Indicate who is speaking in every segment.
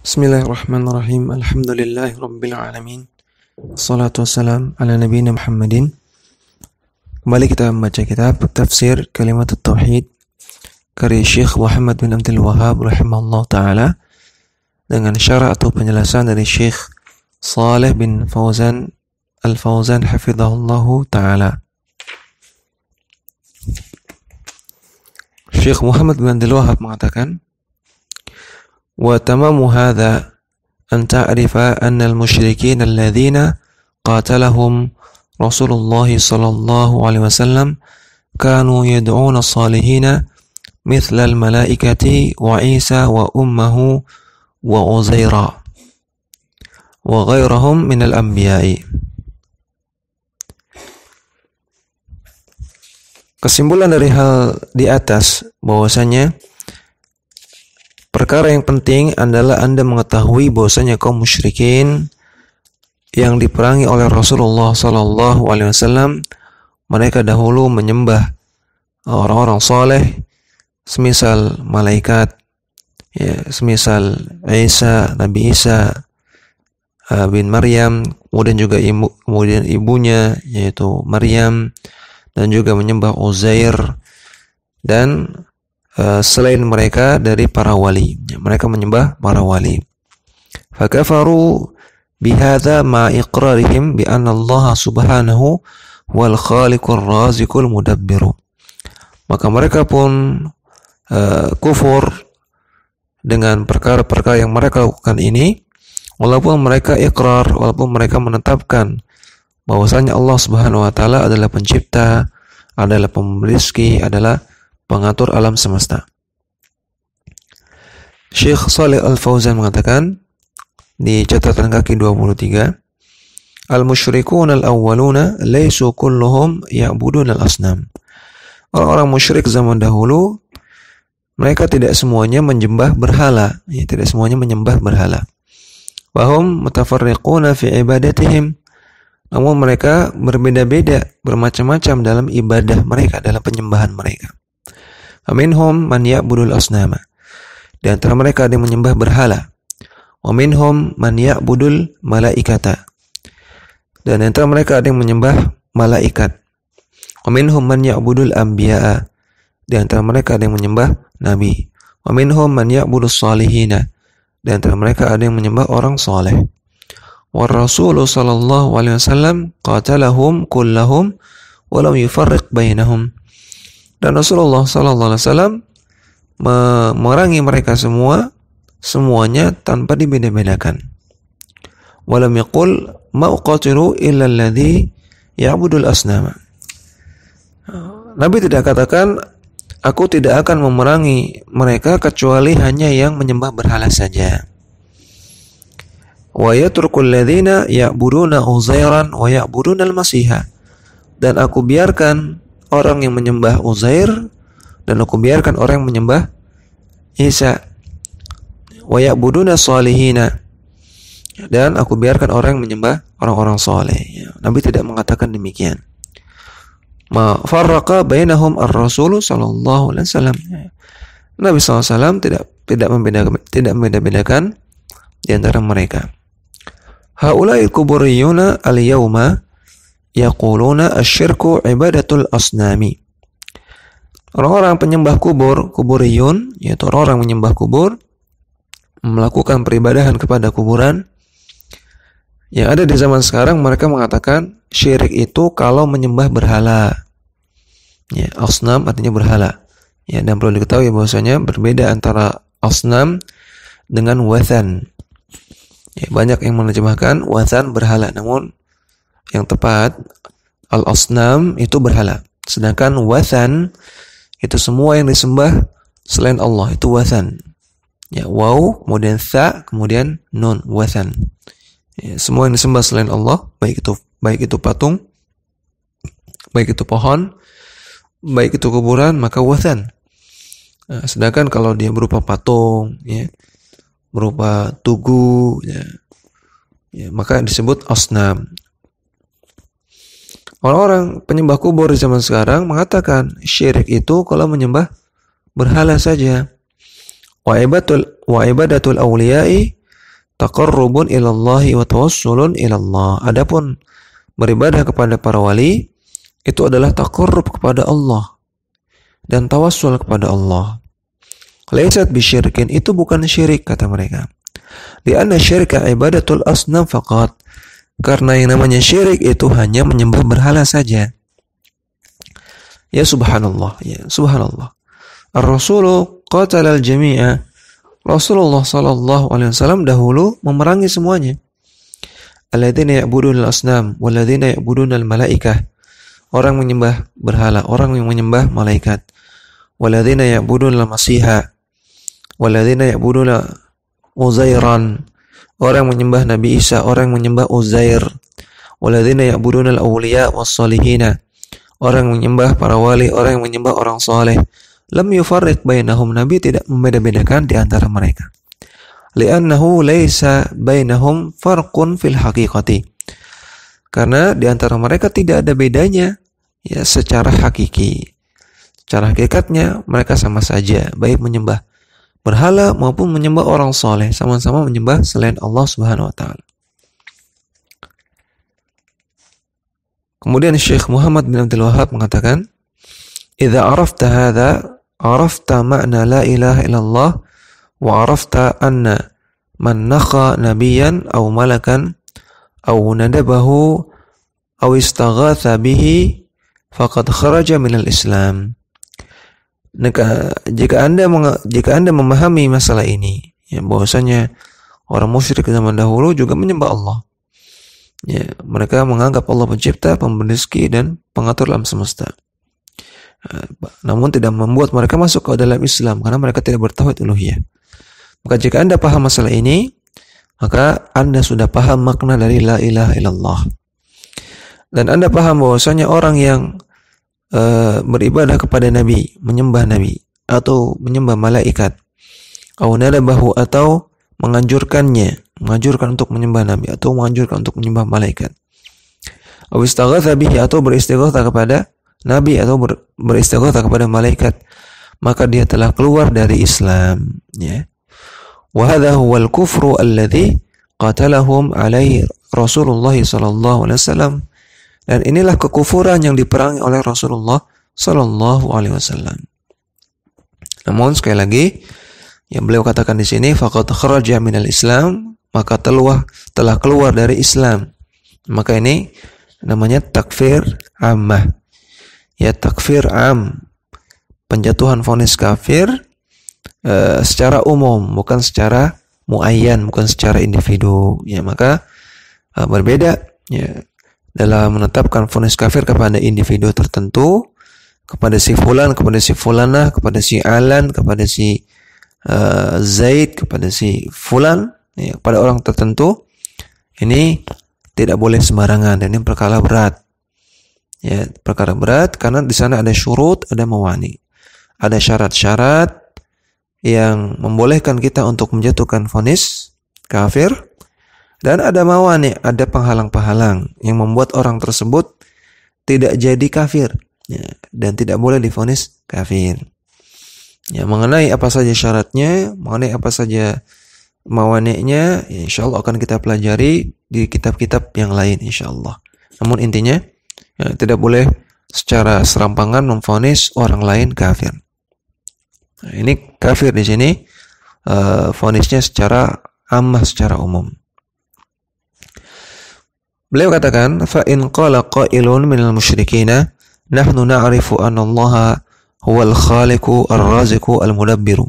Speaker 1: Bismillahirrahmanirrahim. Alhamdulillahi rabbil alamin. Wassalatu wassalam ala nabiyina Muhammadin. Kembali kita membaca kitab Tafsir Kalimat Tauhid karya Syekh Muhammad bin Abdul Wahhab rahimahullah taala dengan syarah atau penjelasan dari Syekh Saleh bin Fauzan Al-Fauzan hafizahullahu taala. Syekh Muhammad bin Abdul Wahhab mengatakan, وتمام هذا أن تعرف أن المشركين الذين قاتلهم رسول الله صلى الله عليه وسلم كانوا يدعون الصالحين مثل الملائكة وعيسى وأمه وعزيرا وغيرهم من الأنبياء. Kesimpulan dari hal di atas bahwasanya perkara yang penting adalah Anda mengetahui bahwasanya kaum musyrikin yang diperangi oleh Rasulullah sallallahu alaihi wasallam, mereka dahulu menyembah orang-orang saleh semisal malaikat, ya, semisal Nabi Isa bin Maryam, kemudian ibunya yaitu Maryam, dan juga menyembah Uzair, dan selain mereka dari para wali, mereka menyembah para wali. Fakafaru bihadza ma iqrarihim bi anna Allah subhanahu wal khaliqur raziqul mudabbir. Maka mereka pun kufur dengan perkara-perkara yang mereka lakukan ini, walaupun mereka iqrar, walaupun mereka menetapkan bahwasanya Allah Subhanahu wa taala adalah pencipta, adalah pemberi rezeki, adalah pengatur alam semesta. Syekh Saleh Al-Fauzan mengatakan di catatan kaki 23, Al-musyrikun al-awwaluna laysu kulluhum ya'budun al-asnam. Orang-orang musyrik zaman dahulu, mereka tidak semuanya menyembah berhala, tidak semuanya menyembah berhala. Wahum mutafarriquna fi ibadatihim. Namun mereka berbeda-beda, bermacam-macam dalam ibadah mereka, dalam penyembahan mereka. Minhum man ya'budul asnama. Di antara mereka ada yang menyembah berhala. Wa minhum man ya'budul malaikata. Dan di antara mereka ada yang menyembah malaikat. Wa minhum man ya'budul anbiya'a. Di antara mereka ada yang menyembah nabi. Wa minhum man ya'budus salihina. Di antara mereka ada yang menyembah orang saleh. Wa Rasulullah sallallahu alaihi wasallam qatalahum kullahum wa lam yufarriq bainahum. Dan Rasulullah sallallahu alaihi wasallam memerangi mereka semuanya tanpa dibeda-bedakan. Walam yaqul ma uqatilu illa alladhi ya'budul asnama. Nabi tidak katakan, aku tidak akan memerangi mereka kecuali hanya yang menyembah berhala saja. Wa yatrukul ladzina ya'buduna Uzairan wa ya'buduna al-Masiha. Dan aku biarkan orang yang menyembah Uzair, dan aku biarkan orang yang menyembah Isa. Wa ya'buduna salihina. Dan aku biarkan orang yang menyembah orang-orang saleh. Nabi tidak mengatakan demikian. Ma farraqa bainahum ar-rasul sallallahu alaihi wasallam. Nabi sallallahu alaihi wasallam tidak membeda-bedakan di antara mereka. Haula'il kuburiyuna al-yawma yaquluna asyirku ibadatul asnami. Orang-orang penyembah kuburiyun, yaitu orang-orang menyembah kubur, melakukan peribadahan kepada kuburan. Yang ada di zaman sekarang, mereka mengatakan syirik itu kalau menyembah berhala. Ya, asnam artinya berhala. Ya, dan perlu diketahui bahwasanya berbeda antara asnam dengan wathan. Ya, banyak yang menerjemahkan wathan berhala, namun yang tepat al-asnam itu berhala. Sedangkan wathan itu semua yang disembah selain Allah, itu wathan. Ya, waw, kemudian tha, kemudian nun, wathan. Ya, semua yang disembah selain Allah, baik itu patung, baik itu pohon, baik itu kuburan, maka wathan. Nah, sedangkan kalau dia berupa patung, ya, berupa tugu, ya, maka disebut asnam. Orang-orang penyembah kubur di zaman sekarang mengatakan syirik itu kalau menyembah berhala saja. Wa ibadatul awliya'i taqarrubun ilallahi wa tawassulun ilallah. Adapun beribadah kepada para wali itu adalah taqarrub kepada Allah dan tawassul kepada Allah. Laisat bisyirkin, itu bukan syirik kata mereka. Lianna syirka ibadatul asnam faqat, karena yang namanya syirik itu hanya menyembah berhala saja. Ya subhanallah, ya subhanallah. Ar-Rasulu qatalal jami'a. Rasulullah sallallahu alaihi wasallam dahulu memerangi semuanya. Alladzina ya'budunal asnam walladzina ya'budunal malaikah. Orang menyembah berhala, orang yang menyembah malaikat. Walladzina ya'budunal masiha. Walladzina ya'buduna Uzairan. Orang menyembah Nabi Isa, orang menyembah Uzair. Walladzina ya'budunal awliya was-salihina. Orang menyembah para wali, orang yang menyembah orang saleh. Lam yufarriq bainahum, Nabi tidak membeda-bedakan di antara mereka. Li'annahu laisa bainahum farqun fil haqiqati. Karena di antara mereka tidak ada bedanya ya secara hakiki. Secara hakikatnya mereka sama saja, baik menyembah berhala maupun menyembah orang saleh, sama-sama menyembah selain Allah Subhanahu wa taala. Kemudian Syekh Muhammad bin Abdul Wahhab mengatakan, "Idza arafta hadza, arafta ma'na la ilaha illallah wa arafta anna man nakha nabiyan aw malakan aw nadabahu aw istaghatha bihi faqad kharaja minal Islam." Jika Anda memahami masalah ini, ya bahwasanya orang musyrik zaman dahulu juga menyembah Allah. Ya, mereka menganggap Allah pencipta, pemberi rezeki dan pengatur alam semesta. Namun tidak membuat mereka masuk ke dalam Islam karena mereka tidak bertauhid uluhiyah. Maka jika Anda paham masalah ini, maka Anda sudah paham makna dari la ilaha illallah. Dan Anda paham bahwasanya orang yang beribadah kepada Nabi, menyembah Nabi atau menyembah malaikat, atau menganjurkan untuk menyembah Nabi atau menganjurkan untuk menyembah malaikat, atau beristighatsah kepada Nabi atau beristighatsah kepada malaikat, maka dia telah keluar dari Islam, ya. Wa hadha huwal kufru alladhi qatalahum alaihi Rasulullah sallallahu alaihi wasallam. Dan inilah kekufuran yang diperangi oleh Rasulullah sallallahu alaihi wasallam. Namun sekali lagi yang beliau katakan di sini, faqad kharaja minal Islam, maka telah keluar dari Islam. Maka ini namanya takfir ammah. Ya, takfir am, penjatuhan vonis kafir secara umum, bukan secara muayyan, bukan secara individu. Ya, maka berbeda ya dalam menetapkan vonis kafir kepada individu tertentu, kepada si fulan, kepada si fulanah, kepada si alan, kepada si Zaid, kepada si fulan, ya, pada orang tertentu, ini tidak boleh sembarangan dan ini perkara berat. Ya, perkara berat karena di sana ada syurut, ada mawani. Ada syarat-syarat yang membolehkan kita untuk menjatuhkan vonis kafir, dan ada mawani, ada penghalang-penghalang yang membuat orang tersebut tidak jadi kafir, ya, dan tidak boleh divonis kafir. Ya, mengenai apa saja syaratnya, mengenai apa saja mawani'nya, ya, insyaallah akan kita pelajari di kitab-kitab yang lain insyaallah. Namun intinya ya, tidak boleh secara serampangan memvonis orang lain kafir. Nah, ini kafir di sini vonisnya secara ammah, secara umum. Beliau katakan, fa in qala qailun minal musyrikina nahnu na'rifu anna Allah huwal khaliqu ar-raziqu al-mudabbiru.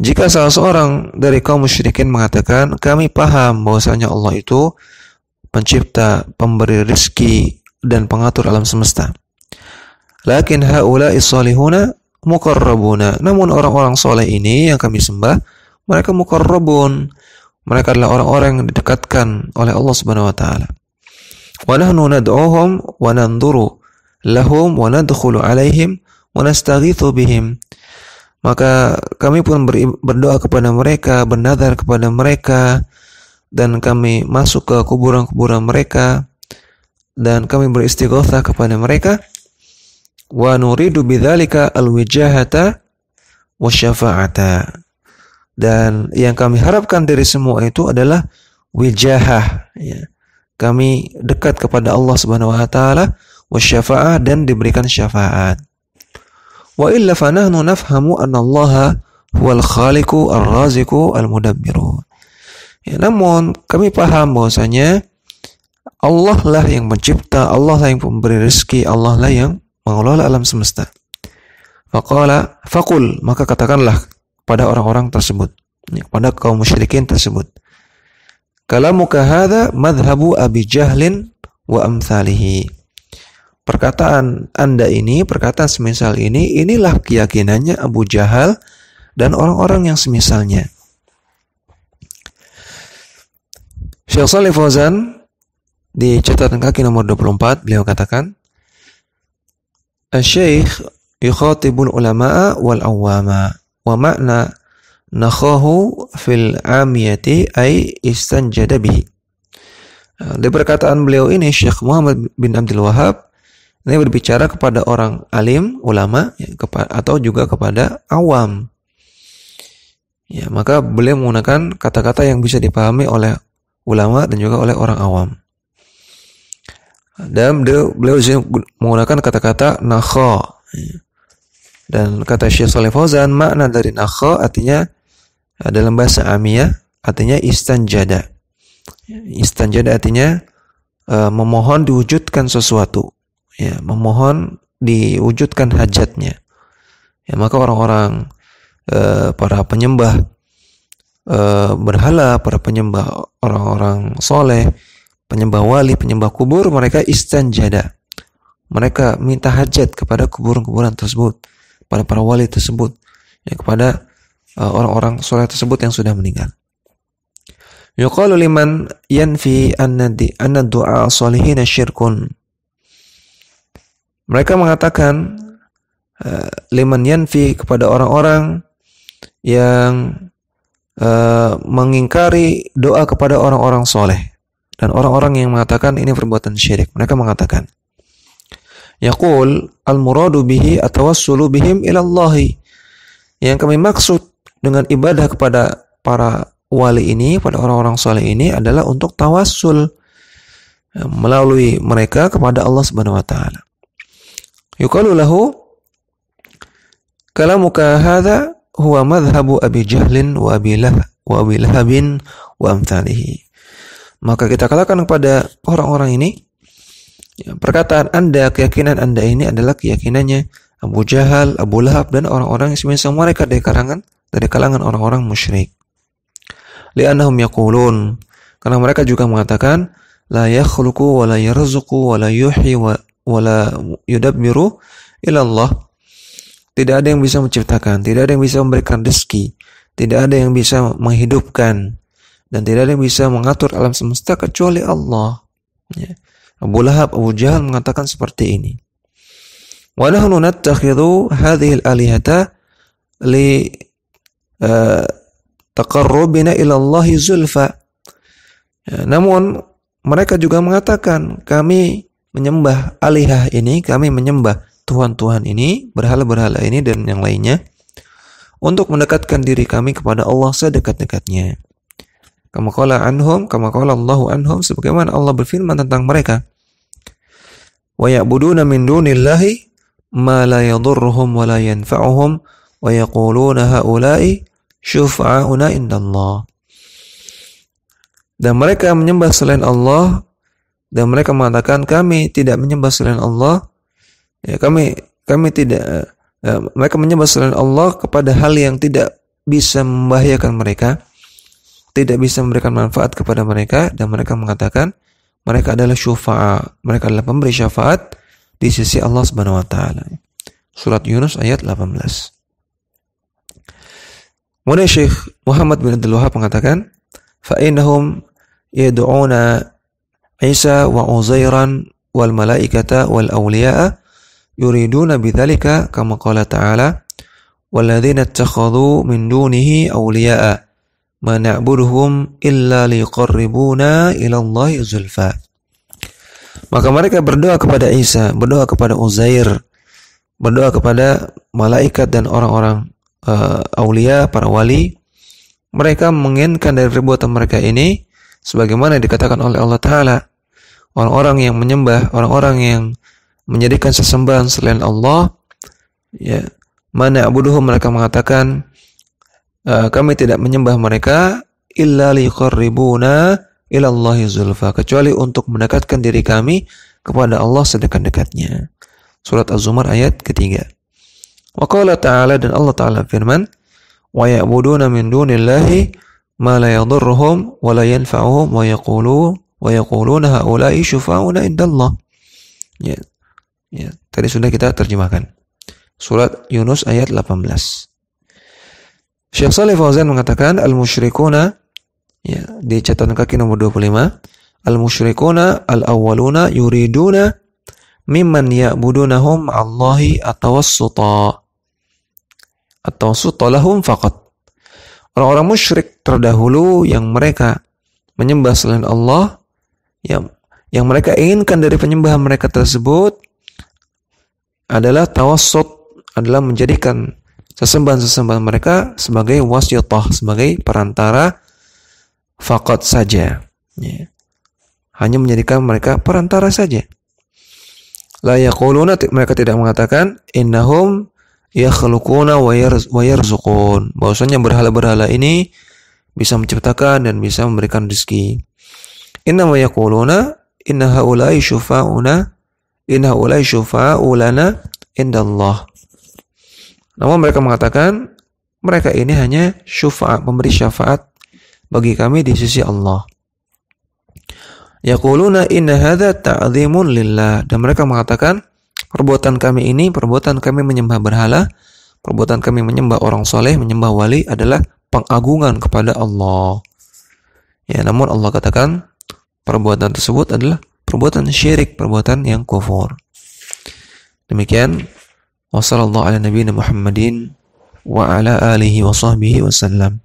Speaker 1: Jika salah seorang dari kaum musyrikin mengatakan, kami paham bahwasanya Allah itu pencipta, pemberi rezeki dan pengatur alam semesta. Lakin haula'i shalihuna muqarrabuna. Namun orang-orang saleh ini yang kami sembah, mereka muqarrabun. Mereka adalah orang-orang yang didekatkan oleh Allah Subhanahu wa taala. Wa nahnu nad'uhum wa nanzuru lahum wa nadkhulu alaihim wa nastaghitsu bihim. Maka kami pun berdoa kepada mereka, bernazar kepada mereka, dan kami masuk ke kuburan-kuburan mereka, dan kami beristighatsah kepada mereka. Wa nuridu bidzalika alwijahata wasyafa'ata. Dan yang kami harapkan dari semua itu adalah wijahah, ya. Kami dekat kepada Allah Subhanahu wa taala, wasyafa'ah, dan diberikan syafaat. Wa illa fanahnu nafhamu anna Allah huwal khaliqu ar-raziqu al-mudabbiru. Ya, namun kami paham bahwasanya Allah lah yang mencipta, Allah lah yang pemberi rezeki, Allah lah yang mengelola alam semesta. Faqul, maka katakanlah pada orang-orang tersebut, pada kaum musyrikin tersebut, kalamuka hadza madhhabu Abi Jahlin wa amthalihi. Perkataan Anda ini, perkataan semisal ini, inilah keyakinannya Abu Jahal dan orang-orang yang semisalnya. Syekh Shalih Fauzan di catatan kaki nomor 24, beliau katakan, Asy-Syaikh yukhatibul ulama'a wal awwama wa ma'na nakhahu fil amiyati ay istanjada bihi. Di perkataan beliau ini, Syekh Muhammad bin Abdul Wahhab ini berbicara kepada orang alim, ulama, ya, atau juga kepada awam. Ya, maka beliau menggunakan kata-kata yang bisa dipahami oleh ulama dan juga oleh orang awam. Dan beliau menggunakan kata-kata nakha. Dan kata Syekh Shalih Fauzan, makna dari nakha artinya dalam bahasa amiyah artinya istanjada. Istanjada artinya memohon diwujudkan sesuatu. Ya, memohon diwujudkan hajatnya. Ya, maka orang-orang para penyembah berhala, para penyembah orang-orang soleh, penyembah wali, penyembah kubur, mereka istanjada. Mereka minta hajat kepada kuburan-kuburan tersebut, pada para wali tersebut, ya, kepada orang-orang soleh tersebut yang sudah meninggal. Yuqalu liman yanfi anna du'a sholihin syirkun. Mereka mengatakan liman yanfi, kepada orang-orang yang mengingkari doa kepada orang-orang soleh dan orang-orang yang mengatakan ini perbuatan syirik. Mereka mengatakan, yaqul al-muradu bihi atawassulu bihim ilallahi. Yang kami maksud dengan ibadah kepada para wali ini, pada orang-orang soleh ini adalah untuk tawassul melalui mereka kepada Allah Subhanahu wa taala. Yuqalu lahu kalamuka hadza huwa madhhabu Abi Jahlin wa Abi Lahabin wa amthalihi. Maka kita katakan kepada orang-orang ini, ya, perkataan Anda, keyakinan Anda ini adalah keyakinannya Abu Jahal, Abu Lahab, dan orang-orang yang semisal mereka dari kalangan orang-orang musyrik. Li'annahum yaqulun, karena mereka juga mengatakan la yakhluqu wa la yarzuqu wa la yuhyi wa la yudabbiru illa Allah. Tidak ada yang bisa menciptakan, tidak ada yang bisa memberikan rezeki, tidak ada yang bisa menghidupkan, dan tidak ada yang bisa mengatur alam semesta kecuali Allah. Ya. Abu Lahab, Abu Jahal mengatakan seperti ini. Wa nahnu nattakhidhu hadhihi al-alihata li taqarrubina ila Allah zulfa. Ya, namun mereka juga mengatakan kami menyembah alihah ini, kami menyembah Tuhan-Tuhan ini, berhala-berhala ini dan yang lainnya untuk mendekatkan diri kami kepada Allah sedekat-dekatnya. Kama qala Allahu anhum, sebagaimana Allah berfirman tentang mereka. Wa ya'buduna min dunillahi ma la yadhurruhum wa la yanfa'uhum wa yaquluna haula'i syufa'auna indallah. Dan mereka menyembah selain Allah, dan mereka mengatakan kami tidak menyembah selain Allah. Ya, kami tidak. Mereka menyembah selain Allah kepada hal yang tidak bisa membahayakan mereka, tidak bisa memberikan manfaat kepada mereka, dan mereka mengatakan mereka adalah syufa'a, mereka adalah pemberi syafaat di sisi Allah Subhanahu wa taala. Surat Yunus ayat 18. Kemudian Syekh Muhammad bin Abdul Wahhab mengatakan, fa innahum yad'una Isa wa Uzairan wal malaikata wal awliya'a yuriduna bidzalika kama qala ta'ala walladzina ittakhadhu min dunihi awliya'a ma na'buduhum illa liqarribuna ila Allahi zulfa. Maka mereka berdoa kepada Isa, berdoa kepada Uzair, berdoa kepada malaikat dan orang-orang aulia, para wali, mereka menginginkan dari perbuatan mereka ini sebagaimana dikatakan oleh Allah Ta'ala, orang-orang yang menyembah, orang-orang yang menjadikan sesembahan selain Allah, ya, mana abuduhum, mereka mengatakan kami tidak menyembah mereka illa liqarribuna ila Allahi zulfa, kecuali untuk mendekatkan diri kami kepada Allah sedekat-dekatnya. Surat Az-Zumar ayat ketiga. Wa qala ta'ala, dan Allah Ta'ala firman, wa ya'buduna min dunillahi ma la yadurruhum wa la yanfa'uhum wa yaquluna haula'i syufa'una indallah. Ya. Ya, tadi sudah kita terjemahkan. Surat Yunus ayat 18. Syekh Shalih Fauzan mengatakan al-musyrikuna, ya, di catatan kaki nomor 25, al-musyrikuna al-awwaluna yuriduna mimman ya'budunahum Allahi atawassuta lahum faqat. Orang-orang musyrik terdahulu yang mereka menyembah selain Allah, yang mereka inginkan dari penyembahan mereka tersebut adalah tawassut, adalah menjadikan sesembahan-sesembahan mereka sebagai wasyitah, sebagai perantara faqat saja, ya. Hanya menjadikan mereka perantara saja. La yaquluna, mereka tidak mengatakan innahum yakhluquna wa yarzuqun, bahwasanya berhala-berhala ini bisa menciptakan dan bisa memberikan rezeki. Inna ma yaquluna inna haula'i syufa'una lana indallah. Namun mereka mengatakan mereka ini hanya syufa'a, memberi syafaat bagi kami di sisi Allah. Yaquluna inna hadza ta'dhimun lillah, dan mereka mengatakan perbuatan kami ini, perbuatan kami menyembah berhala, perbuatan kami menyembah orang soleh, menyembah wali adalah pengagungan kepada Allah. Ya, namun Allah katakan perbuatan tersebut adalah perbuatan syirik, perbuatan yang kufur. Demikian, wassallallahu ala nabiyina Muhammadin wa ala alihi wa sahbihi wasallam.